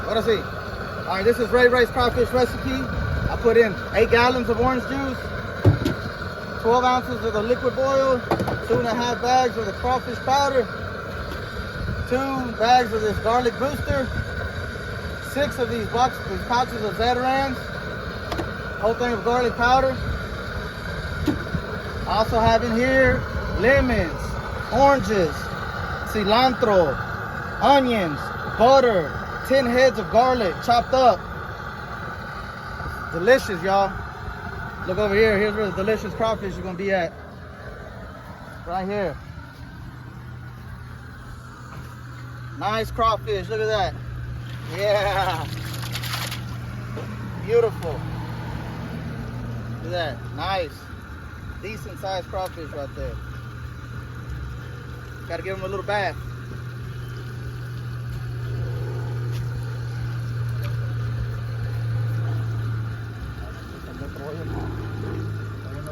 What I see? All right, this is Ray Ray's crawfish recipe. I put in 8 gallons of orange juice, 12 ounces of the liquid boil, 2.5 bags of the crawfish powder, 2 bags of this garlic booster, 6 of these pouches of Zatarans, whole thing of garlic powder. I also have in here lemons, oranges, cilantro, onions, butter, 10 heads of garlic chopped up. Delicious, y'all. Look over here. Here's where the delicious crawfish is gonna be at. Right here. Nice crawfish. Look at that. Yeah. Beautiful. Look at that. Nice. Decent sized crawfish right there. Gotta give them a little bath.